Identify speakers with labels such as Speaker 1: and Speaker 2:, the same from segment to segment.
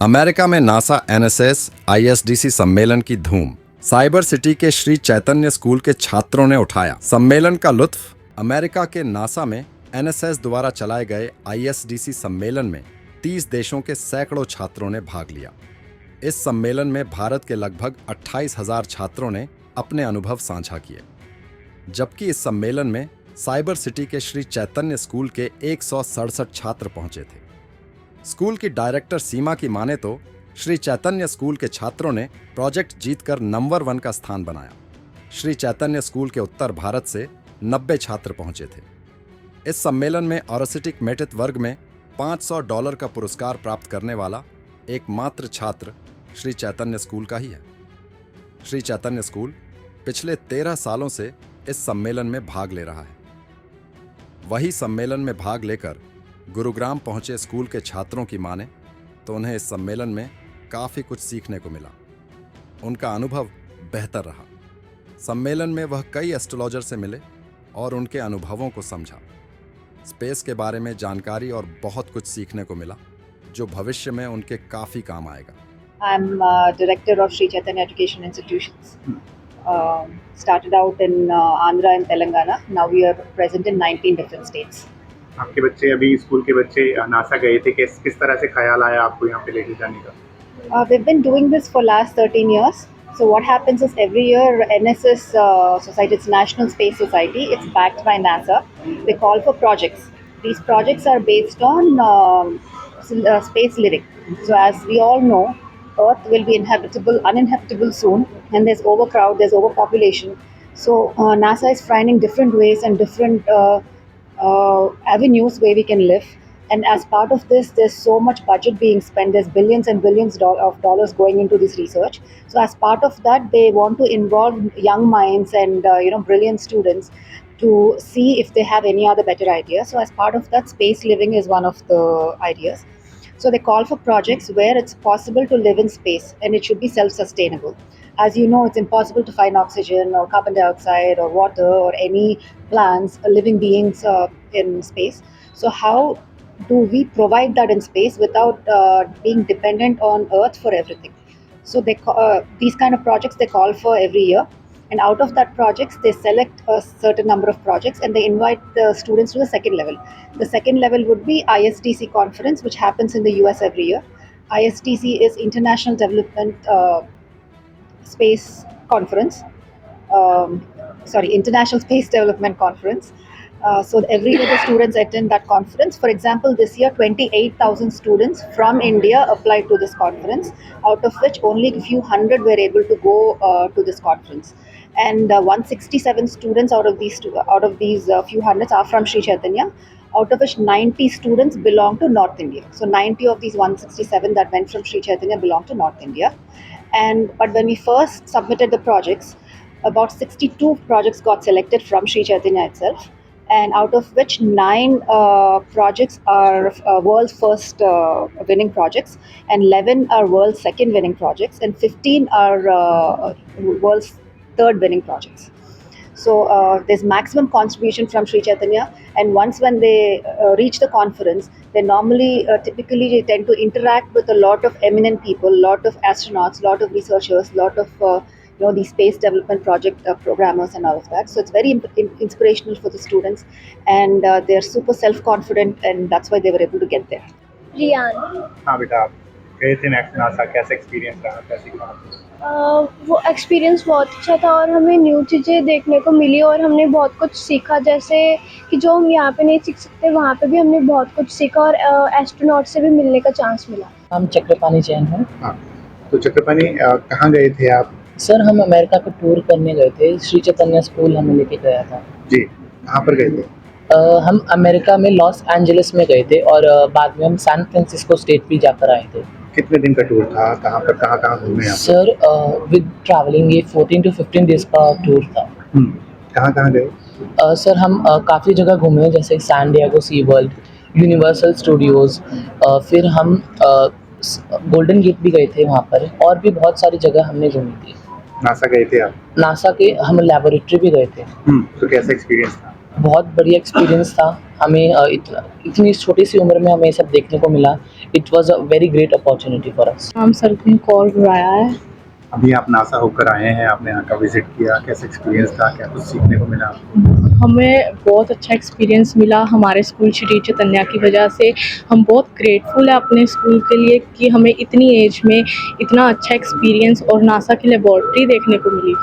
Speaker 1: America में NASA NSS आईएसडीसी सम्मेलन की धूम साइबर सिटी के श्री चैतन्य स्कूल के छात्रों ने उठाया। सम्मेलन का लुत्फ। अमेरिका के नासा में एनएसएस द्वारा चलाए गए आईएसडीसी सम्मेलन में 30 देशों के सैकड़ों छात्रों ने भाग लिया। इस सम्मेलन में भारत के लगभग 28,000 छात्रों ने अपने अनुभव साझा किए, जबकि इस सम्मेलन में साइबर सिटी के श्री चैतन्य स्कूल के 167 छात्र पहुंचे थे। स्कूल की डायरेक्टर सीमा की माने तो श्री चैतन्य स्कूल के छात्रों ने प्रोजेक्ट जीतकर नंबर 1 का स्थान बनाया। श्री चैतन्य स्कूल के उत्तर भारत से 90 छात्र पहुंचे थे। इस सम्मेलन में ऑरसिटिक मेरिट वर्ग में $500 का पुरस्कार प्राप्त करने वाला एकमात्र छात्र श्री चैतन्य स्कूल का ही है। श्री चैतन्य स्कूल पिछले 13 सालों से इस सम्मेलन में भाग ले रहा है। वही सम्मेलन में भाग लेकर गुरुग्राम पहुंचे स्कूल के छात्रों की माने तो उन्हें इस सम्मेलन में काफ़ी कुछ सीखने को मिला। उनका अनुभव बेहतर रहा। सम्मेलन में वह कई एस्ट्रोलॉजर से मिले और उनके अनुभवों को समझा। स्पेस के बारे में जानकारी और बहुत कुछ सीखने को मिला जो भविष्य में उनके काफ़ी काम आएगा।
Speaker 2: I'm director of Sri Chaitanya Education Institutions. Started out in Andhra and Telangana. Now we are present in 19 different states.
Speaker 3: आपके बच्चे अभी स्कूल के बच्चे नासा गए थे, किस तरह से ख्याल आया आपको यहाँ पे लेके जाने का?
Speaker 2: We've been doing this for last 13 years. So what happens is every year NSS Society, it's National Space Society, it's backed by NASA. They call for projects. These projects are based on space living. So as we all know, Earth will be uninhabitable soon, and there's overcrowd, there's overpopulation. So NASA is finding different ways and different avenues where we can live. And as part of this, there's so much budget being spent. There's billions and billions of dollars going into this research. So as part of that, they want to involve young minds and brilliant students to see if they have any other better ideas. So as part of that, space living is one of the ideas. So they call for projects where it's possible to live in space and it should be self-sustainable. As you know, it's impossible to find oxygen or carbon dioxide or water or any plants, living beings in space. So how do we provide that in space without being dependent on Earth for everything? So these kind of projects they call for every year. And out of that projects, they select a certain number of projects and they invite the students to the second level. The second level would be ISDC conference, which happens in the US every year. ISDC is International Development Space Conference. International Space Development Conference. So every year the students attend that conference. For example, this year 28,000 students from India applied to this conference, out of which only a few hundred were able to go to this conference. And 167 students out of these few hundreds are from Sri Chaitanya, out of which 90 students belong to North India. So 90 of these 167 that went from Sri Chaitanya belong to North India. But when we first submitted the projects, about 62 projects got selected from Sri Chaitanya itself. And out of which 9 projects are world's first winning projects, and 11 are world's second winning projects, and 15 are world's third winning projects. So there's maximum contribution from Sri Chaitanya, and once when they reach the conference, they normally typically tend to interact with a lot of eminent people, a lot of astronauts, a lot of researchers, a lot of the space development project programmers and all of that. So it's very inspirational for the students, and they're super self-confident, and that's why they were able to get there.
Speaker 4: Riyan.
Speaker 3: हाँ बेटा, आप गए थे NASA, कैसा experience रहा, क्या सीखा?
Speaker 4: वो एक्सपीरियंस बहुत अच्छा था और हमें न्यू चीज़ें देखने को मिली और हमने बहुत कुछ सीखा, जैसे कि जो हम यहाँ पे नहीं सीख सकते वहाँ पे भी हमने बहुत कुछ सीखा और एस्ट्रोनॉट से भी मिलने का चांस मिला।
Speaker 5: हम चक्रपाणी जैन हैं।
Speaker 3: हाँ, तो चक्रपाणी कहाँ गए थे आप?
Speaker 5: सर हम अमेरिका को टूर करने गए थे। श्री चैतन्य स्कूल हमें लेके गया था।
Speaker 3: जी, कहाँ पर गए थे?
Speaker 5: हम अमेरिका में लॉस एंजलिस में गए थे और बाद में हम सैन फ्रांसिस्को स्टेट भी जाकर आए थे।
Speaker 3: कितने दिन का टूर था? कहाँ घूमे आप?
Speaker 5: सर विद ट्रैवलिंग ये 14 to 15 डेज का टूर था।
Speaker 3: कहाँ गए?
Speaker 5: सर हम काफ़ी जगह घूमे, जैसे सैन डिएगो सी वर्ल्ड, यूनिवर्सल स्टूडियोज़, फिर हम गोल्डन गेट भी गए थे वहाँ पर, और भी बहुत सारी जगह हमने घूमी थी।
Speaker 3: नासा गए थे आप?
Speaker 5: नासा के हम लेबोरेटरी भी गए थे।
Speaker 3: तो कैसा एक्सपीरियंस था?
Speaker 5: बहुत बढ़िया एक्सपीरियंस था। हमें इतनी छोटी सी उम्र में हमें सब देखने को मिला। It was a very great opportunity for us.
Speaker 6: नाम सरगुन कौर बुराया है।
Speaker 3: अभी आप नासा होकर आए हैं, आपने यहाँ का विजिट किया, कैसा एक्सपीरियंस था, क्या कुछ सीखने को मिला आपको?
Speaker 6: हमें बहुत अच्छा एक्सपीरियंस मिला हमारे स्कूल श्री चैतन्या की वजह से। हम बहुत ग्रेटफुल है अपने स्कूल के लिए कि हमें इतनी एज में इतना अच्छा एक्सपीरियंस और नासा की लेबॉर्ट्री देखने को मिली।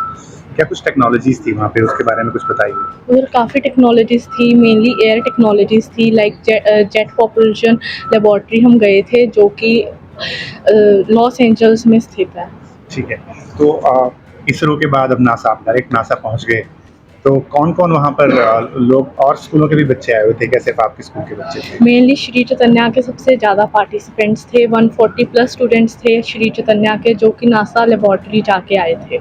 Speaker 3: क्या कुछ टेक्नोलॉजीज थी वहाँ पे, उसके बारे में कुछ बताइए।
Speaker 6: उधर काफ़ी टेक्नोलॉजीज़ थी, मेनली एयर टेक्नोलॉजीज़ थी, लाइक जेट प्रॉपल्शन लेबॉर्ट्री हम गए थे जो कि लॉस एंजल्स में स्थित है।
Speaker 3: ठीक है, तो इसरो के बाद अब नासा, आप डायरेक्ट नासा पहुँच गए, तो कौन कौन वहाँ पर लोग और स्कूलों के भी बच्चे आए हुए थे, क्या सिर्फ आपके स्कूल के बच्चे थे?
Speaker 6: मेनली श्री चैतन्या के सबसे ज़्यादा पार्टिसिपेंट्स थे, 140 प्लस स्टूडेंट्स थे श्री चैतन्या के जो कि नासा लेबॉर्ट्री जाके आए थे।